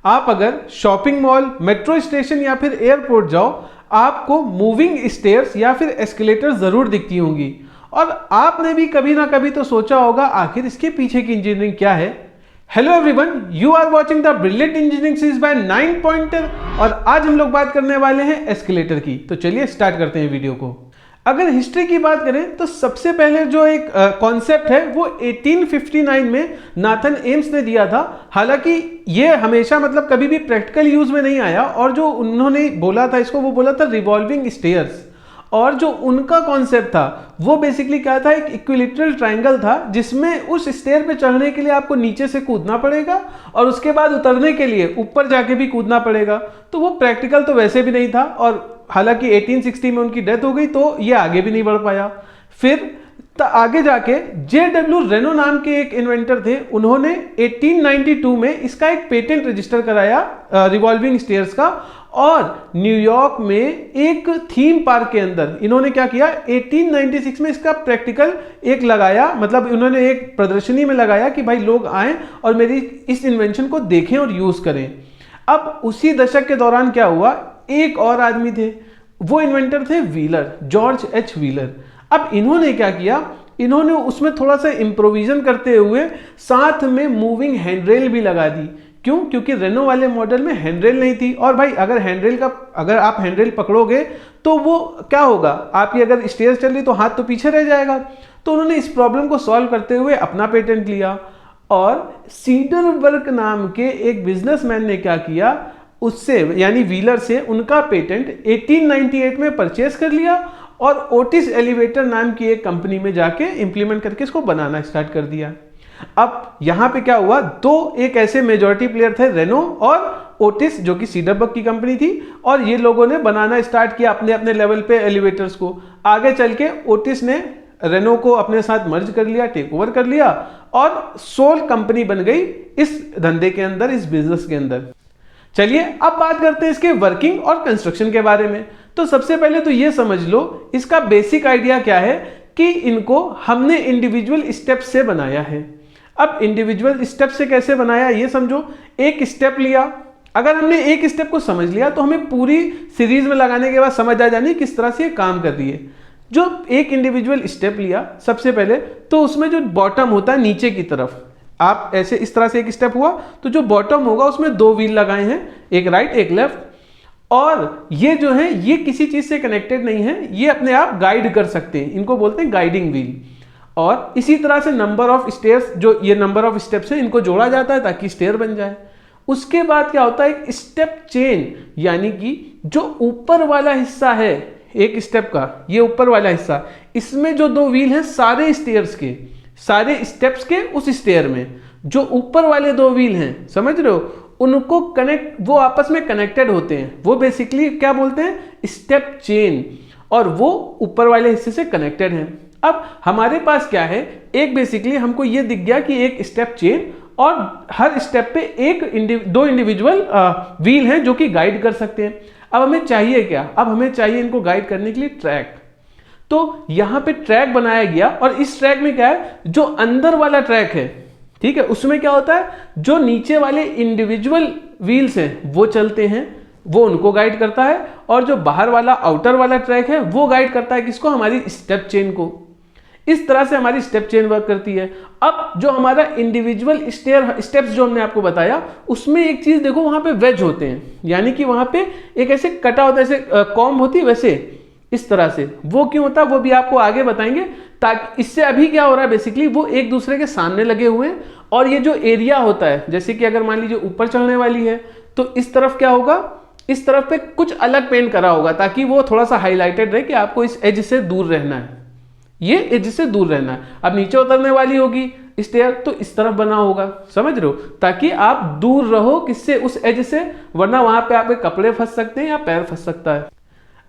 आप अगर shopping mall, metro station या फिर एयरपोर्ट जाओ, आपको मूविंग स्टेयर्स या फिर एस्केलेटर जरूर दिखती होंगी। और आपने भी कभी ना कभी तो सोचा होगा आखिर इसके पीछे की इंजीनियरिंग क्या है। Hello everyone, you are watching the brilliant engineering series by 9 pointer और आज हम लोग बात करने वाले हैं एस्केलेटर की। तो चलिए स्टार्ट करते हैं वीडियो को। अगर हिस्ट्री की बात करें तो सबसे पहले जो एक कॉन्सेप्ट है वो 1859 में नाथन एम्स ने दिया था। हालांकि ये हमेशा मतलब कभी भी प्रैक्टिकल यूज में नहीं आया और जो उन्होंने बोला था इसको वो बोला था रिवॉल्विंग स्टेयर्स। और जो उनका कॉन्सेप्ट था वो बेसिकली क्या था, एक इक्विलिटरल ट्रायंगल था जिसमें उस स्टेयर पे चढ़ने के लिए आपको नीचे से कूदना पड़ेगा और उसके बाद उतरने के लिए ऊपर जाके भी कूदना पड़ेगा। तो वो प्रैक्टिकल तो वैसे भी नहीं था और हालांकि 1860 में उनकी डेथ हो गई तो ये आगे भी नहीं बढ़ पाया। फिर आगे जाके JW रेनो नाम के एक इन्वेंटर थे, उन्होंने 1892 में इसका एक पेटेंट रजिस्टर कराया रिवॉल्विंग स्टेयर्स का। और न्यूयॉर्क में एक थीम पार्क के अंदर इन्होंने क्या किया, 1896 में इसका प्रैक्टिकल एक लगाया, मतलब उन्होंने एक प्रदर्शनी में लगाया कि भाई लोग आएं और मेरी इस इन्वेंशन को देखें और यूज करें। अब उसी दशक के दौरान क्या हुआ, एक और आदमी थे, वो इन्वेंटर थे व्हीलर, जॉर्ज एच व्हीलर। अब इन्होंने क्या किया, इन्होंने उसमें थोड़ा सा इम्प्रोविजन करते हुए साथ में मूविंग हैंडरेल भी लगा दी। क्यों? क्योंकि रेनो वाले मॉडल में हैंडरेल नहीं थी और भाई अगर आप हैंडरेल पकड़ोगे तो वो क्या होगा, आपकी अगर स्टेयर्स चल रही तो हाथ तो पीछे रह जाएगा। तो उन्होंने इस प्रॉब्लम को सॉल्व करते हुए अपना पेटेंट लिया। और सीडरबर्ग नाम के एक बिजनेसमैन ने क्या किया, उससे यानी व्हीलर से उनका पेटेंट 1898 में परचेस कर लिया और ओटिस एलिवेटर नाम की एक कंपनी में जाके इंप्लीमेंट करके इसको बनाना स्टार्ट कर दिया। अब यहां पे क्या हुआ, दो एक ऐसे मेजॉरिटी प्लेयर थे, रेनो और ओटिस, जो कि सीडरबर्ग की कंपनी थी, और ये लोगों ने बनाना स्टार्ट किया अपने अपने लेवल पे एलिवेटर्स को। आगे चल के ओटिस ने रेनो को अपने साथ मर्ज कर लिया, टेक ओवर कर लिया और सोल कंपनी बन गई इस धंधे के अंदर, इस बिजनेस के अंदर। चलिए अब बात करते हैं इसके वर्किंग और कंस्ट्रक्शन के बारे में। तो सबसे पहले तो ये समझ लो इसका बेसिक आइडिया क्या है कि इनको हमने इंडिविजुअल स्टेप से बनाया है। अब इंडिविजुअल स्टेप से कैसे बनाया ये समझो। एक स्टेप लिया, अगर हमने एक स्टेप को समझ लिया तो हमें पूरी सीरीज में लगाने के बाद समझ आ जानी किस तरह से ये काम कर रही है। जो एक इंडिविजुअल स्टेप लिया सबसे पहले, तो उसमें जो बॉटम होता है नीचे की तरफ, आप ऐसे इस तरह से एक स्टेप हुआ तो जो बॉटम होगा उसमें दो व्हील लगाए हैं, एक राइट एक लेफ्ट। और ये जो है ये किसी चीज से कनेक्टेड नहीं है, ये अपने आप गाइड कर सकते हैं, इनको बोलते हैं गाइडिंग व्हील। और इसी तरह से नंबर ऑफ स्टेयर्स, जो ये नंबर ऑफ स्टेप्स है, इनको जोड़ा जाता है ताकि स्टेयर बन जाए। उसके बाद क्या होता है, एक स्टेप चेन, यानी कि जो ऊपर वाला हिस्सा है एक स्टेप का, ये ऊपर वाला हिस्सा, इसमें जो दो व्हील है सारे स्टेयर्स के, सारे स्टेप्स के उस स्टेयर में जो ऊपर वाले दो व्हील हैं, समझ रहे हो, उनको कनेक्ट, वो आपस में कनेक्टेड होते हैं, वो बेसिकली क्या बोलते हैं, स्टेप चेन, और वो ऊपर वाले हिस्से से कनेक्टेड हैं। अब हमारे पास क्या है, एक बेसिकली हमको ये दिख गया कि एक स्टेप चेन और हर स्टेप पे दो इंडिविजुअल व्हील हैं जो कि गाइड कर सकते हैं। अब हमें चाहिए क्या, अब हमें चाहिए इनको गाइड करने के लिए ट्रैक। तो यहां पे ट्रैक बनाया गया और इस ट्रैक में क्या है, जो अंदर वाला ट्रैक है, ठीक है, उसमें क्या होता है, जो नीचे वाले इंडिविजुअल व्हील्स हैं वो चलते हैं, वो उनको गाइड करता है, और जो बाहर वाला आउटर वाला ट्रैक है वो गाइड करता है किसको, हमारी स्टेप चेन को। इस तरह से हमारी स्टेप चेन वर्क करती है। अब जो हमारा इंडिविजुअल स्टेप्स जो हमने आपको बताया, उसमें एक चीज देखो, वहां पे वेज होते हैं, यानी कि वहां पे एक ऐसे कटा होता है, ऐसे कॉम्ब होती है वैसे, इस तरह से। वो क्यों होता है वो भी आपको आगे बताएंगे। ताकि इससे अभी क्या हो रहा है, बेसिकली वो एक दूसरे के सामने लगे हुए हैं, और ये जो एरिया होता है, जैसे कि अगर मान लीजिए ऊपर चढ़ने वाली है तो इस तरफ क्या होगा, इस तरफ पे कुछ अलग पेंट करा होगा ताकि वो थोड़ा सा हाईलाइटेड रहे कि आपको इस एज से दूर रहना है, ये एज से दूर रहना है। अब नीचे उतरने वाली होगी स्टेयर तो इस तरफ बना होगा, समझ रहे हो, ताकि आप दूर रहो किससे, उस एज से, वरना वहां पे आपके कपड़े फंस सकते हैं या पैर फंस सकता है।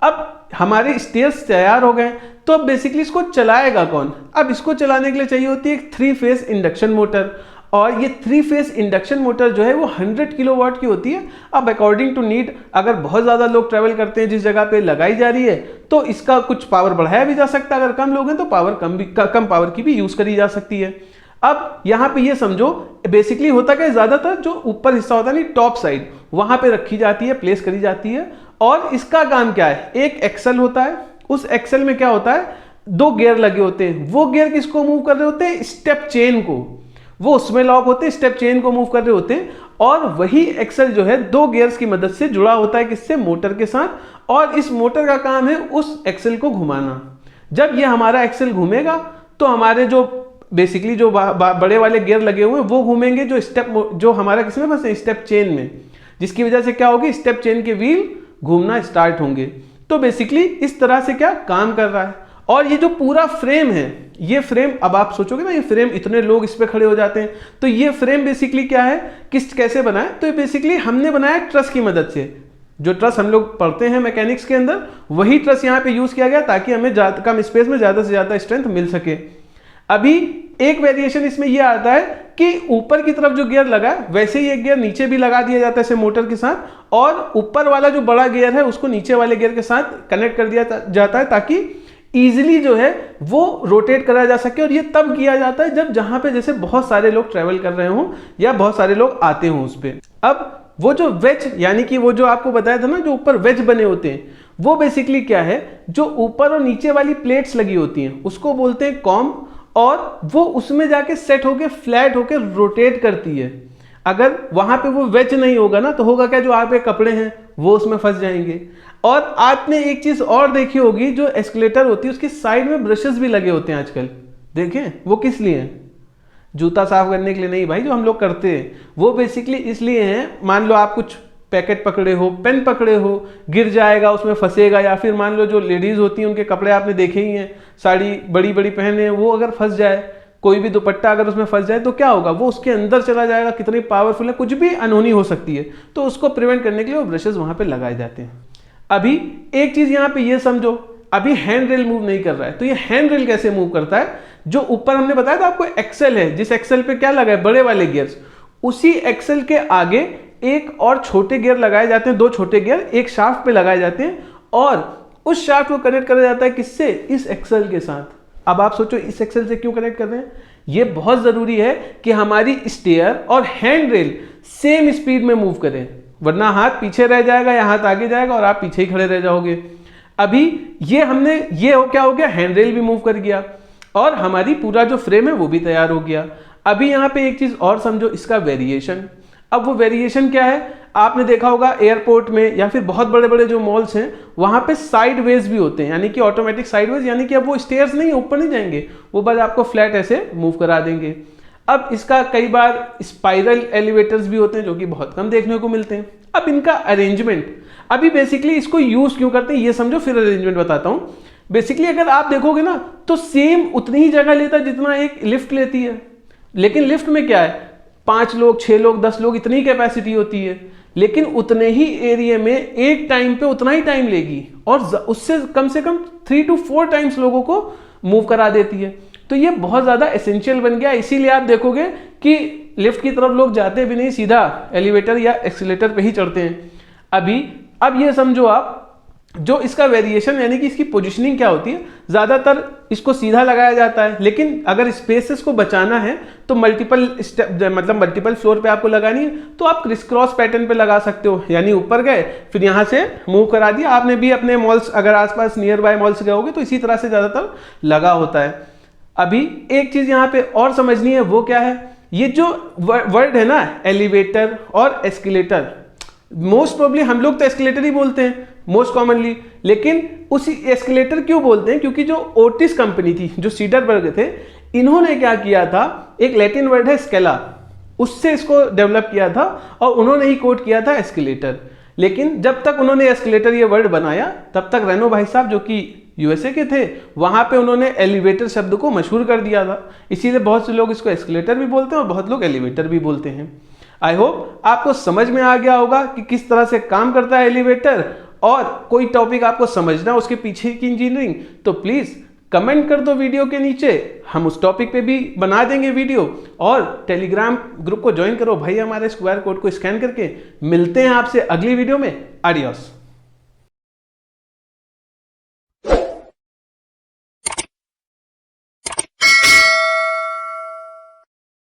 अब हमारे स्टेयर्स तैयार हो गए, तो अब बेसिकली इसको चलाएगा कौन। अब इसको चलाने के लिए चाहिए होती है एक 3 फेज इंडक्शन मोटर, और ये 3 फेज इंडक्शन मोटर जो है वो 100 किलोवाट की होती है। अब अकॉर्डिंग टू नीड, अगर बहुत ज़्यादा लोग ट्रैवल करते हैं जिस जगह पे लगाई जा रही है, तो इसका कुछ पावर बढ़ाया भी जा सकता है, अगर कम लोग हैं तो कम पावर की भी यूज़ करी जा सकती है। अब यहाँ पे ये समझो बेसिकली होता क्या है, ज्यादातर जो ऊपर हिस्सा होता है नहीं, टॉप साइड, वहां पे रखी जाती है, प्लेस करी जाती है। और इसका काम क्या है, एक एक्सल होता है, उस एक्सल में क्या होता है, 2 गियर लगे होते हैं। वो गियर किसको मूव कर रहे होते हैं, स्टेप चेन को, वो उसमें लॉक होते हैं, स्टेप चेन को मूव कर रहे होते हैं। और वही एक्सल जो है 2 गियर्स की मदद से जुड़ा होता है, किससे, मोटर के साथ। और इस मोटर का काम है उस एक्सल को घुमाना। जब ये हमारा एक्सल घूमेगा तो हमारे जो बेसिकली जो बड़े वाले गियर लगे हुए हैं वो घूमेंगे, जो हमारा किसमें फंसे, स्टेप चेन में, जिसकी वजह से क्या होगी, स्टेप चेन के व्हील घूमना स्टार्ट होंगे। तो बेसिकली इस तरह से क्या काम कर रहा है। और ये जो पूरा फ्रेम है, ये फ्रेम, अब आप सोचोगे ना ये फ्रेम, इतने लोग इस पे खड़े हो जाते हैं, तो ये फ्रेम बेसिकली क्या है, कैसे बना है, तो ये बेसिकली हमने बनाया ट्रस की मदद से। जो ट्रस हम लोग पढ़ते हैं मैकेनिक्स के अंदर, वही ट्रस यहाँ पे यूज किया गया ताकि हमें कम स्पेस में ज्यादा से ज्यादा स्ट्रेंथ मिल सके। अभी एक वेरिएशन इसमें यह आता है कि ऊपर की तरफ जो गियर लगा है वैसे ही एक गियर नीचे भी लगा दिया जाता है ऐसे मोटर के साथ, और ऊपर वाला जो बड़ा गियर है उसको नीचे वाले गियर के साथ कनेक्ट कर दिया जाता है ताकि इजीली जो है वो रोटेट करा जा सके। और ये तब किया जाता है जब जहां पे जैसे बहुत सारे लोग ट्रेवल कर रहे हों या बहुत सारे लोग आते हों उस पे। अब वो जो वेज, यानी कि वो जो आपको बताया था ना, जो ऊपर वेज बने होते हैं, वो बेसिकली क्या है, जो ऊपर और नीचे वाली प्लेट्स लगी होती हैं उसको बोलते हैं कॉम, और वो उसमें जाके सेट होके फ्लैट होके रोटेट करती है। अगर वहां पे वो वेज नहीं होगा ना तो होगा क्या, जो आप पे कपड़े हैं वो उसमें फंस जाएंगे। और आपने एक चीज और देखी होगी, जो एस्केलेटर होती है उसकी साइड में ब्रशेस भी लगे होते हैं आजकल, देखें वो किस लिए हैं, जूता साफ करने के लिए नहीं भाई, जो हम लोग करते हैं वो बेसिकली इसलिए हैं, मान लो आप कुछ पैकेट पकड़े हो, पेन पकड़े हो, गिर जाएगा उसमें फंसेगा, या फिर मान लो जो लेडीज होती हैं उनके कपड़े आपने देखे ही हैं, साड़ी बड़ी बड़ी पहने हैं, वो अगर फंस जाए, कोई भी दुपट्टा अगर उसमें फंस जाए तो क्या होगा, वो उसके अंदर चला जाएगा, कितनी पावरफुल है, कुछ भी अनहोनी हो सकती है। तो उसको प्रिवेंट करने के लिए वो ब्रशेस वहां पे लगाए जाते हैं। अभी एक चीज यहाँ पे ये समझो, अभी हैंड रेल मूव नहीं कर रहा है, तो ये हैंड रेल कैसे मूव करता है, जो ऊपर हमने बताया था आपको एक्सेल है, जिस एक्सेल पे क्या लगा है, बड़े वाले गियर्स, उसी एक्सेल के आगे एक और छोटे गियर लगाए जाते हैं, 2 छोटे गियर एक शाफ्ट पे लगाए जाते हैं, और उस शाफ्ट को कनेक्ट करा जाता है किससे, इस एक्सेल के साथ। अब आप सोचो इस एक्सेल से क्यों कनेक्ट कर रहे हैं, ये बहुत जरूरी है कि हमारी स्टेयर और हैंड रेल सेम स्पीड में मूव करें, वरना हाथ पीछे रह जाएगा या हाथ आगे जाएगा और आप पीछे ही खड़े रह जाओगे। अभी ये क्या हो गया, हैंड रेल भी मूव कर गया और हमारी पूरा जो फ्रेम है वो भी तैयार हो गया। अभी यहाँ पे एक चीज और समझो, इसका वेरिएशन। अब वो वेरिएशन क्या है, आपने देखा होगा एयरपोर्ट में या फिर बहुत बड़े बड़े जो मॉल्स हैं वहां पे साइड वेज भी होते हैं, यानी कि ऑटोमेटिक साइड वेज, यानी कि अब वो स्टेयर्स नहीं, ऊपर नहीं जाएंगे, वो बस आपको फ्लैट ऐसे मूव करा देंगे। अब इसका कई बार स्पाइरल एलिवेटर्स भी होते हैं जो कि बहुत कम देखने को मिलते हैं। अब इनका अरेंजमेंट, अभी बेसिकली इसको यूज क्यों करते हैं ये समझो, फिर अरेंजमेंट बताता हूं। बेसिकली अगर आप देखोगे ना तो सेम उतनी ही जगह लेता है जितना एक लिफ्ट लेती है, लेकिन लिफ्ट में क्या है, 5 लोग 6 लोग 10 लोग इतनी कैपेसिटी होती है, लेकिन उतने ही एरिया में एक टाइम पे उतना ही टाइम लेगी और उससे कम से कम 3 to 4 टाइम्स लोगों को मूव करा देती है। तो ये बहुत ज्यादा एसेंशियल बन गया, इसीलिए आप देखोगे कि लिफ्ट की तरफ लोग जाते भी नहीं, सीधा एलिवेटर या एक्सीलेटर पे ही चढ़ते हैं। अब ये समझो आप, जो इसका वेरिएशन यानी कि इसकी पोजीशनिंग क्या होती है, ज्यादातर इसको सीधा लगाया जाता है, लेकिन अगर स्पेसेस को बचाना है तो मल्टीपल स्टेप, मतलब मल्टीपल फ्लोर पे आपको लगानी है, तो आप क्रिस क्रॉस पैटर्न पे लगा सकते हो, यानी ऊपर गए फिर यहां से मूव करा दिया। आपने भी अपने मॉल्स, अगर आसपास नियर बाय मॉल्स गए होगे तो इसी तरह से ज्यादातर लगा होता है। अभी एक चीज यहाँ पे और समझनी है, वो क्या है, ये जो वर्ड है ना एलिवेटर और एस्केलेटर, मोस्ट प्रोबेबली हम लोग तो एस्केलेटर ही बोलते हैं मोस्ट कॉमनली, लेकिन उसी एस्केलेटर क्यों बोलते हैं, क्योंकि जो ओटिस कंपनी थी, जो सीडरबर्ग थे, इन्होंने क्या किया था, एक लैटिन वर्ड है स्केला, उससे इसको डेवलप किया था और उन्होंने ही कोड किया था एस्केलेटर। लेकिन जब तक उन्होंने एस्केलेटर ये वर्ड बनाया तब तक रेनो भाई साहब जो कि यूएसए के थे, वहां पे उन्होंने एलिवेटर शब्द को मशहूर कर दिया था, इसीलिए बहुत से लोग इसको एस्केलेटर भी बोलते हैं और बहुत लोग एलिवेटर भी बोलते हैं। आई होप आपको समझ में आ गया होगा कि किस तरह से काम करता है एलिवेटर, और कोई टॉपिक आपको समझना उसके पीछे की इंजीनियरिंग तो प्लीज कमेंट कर दो वीडियो के नीचे, हम उस टॉपिक पे भी बना देंगे वीडियो। और टेलीग्राम ग्रुप को ज्वाइन करो भाई, हमारे स्क्वायर कोड को स्कैन करके। मिलते हैं आपसे अगली वीडियो में, आडियोस।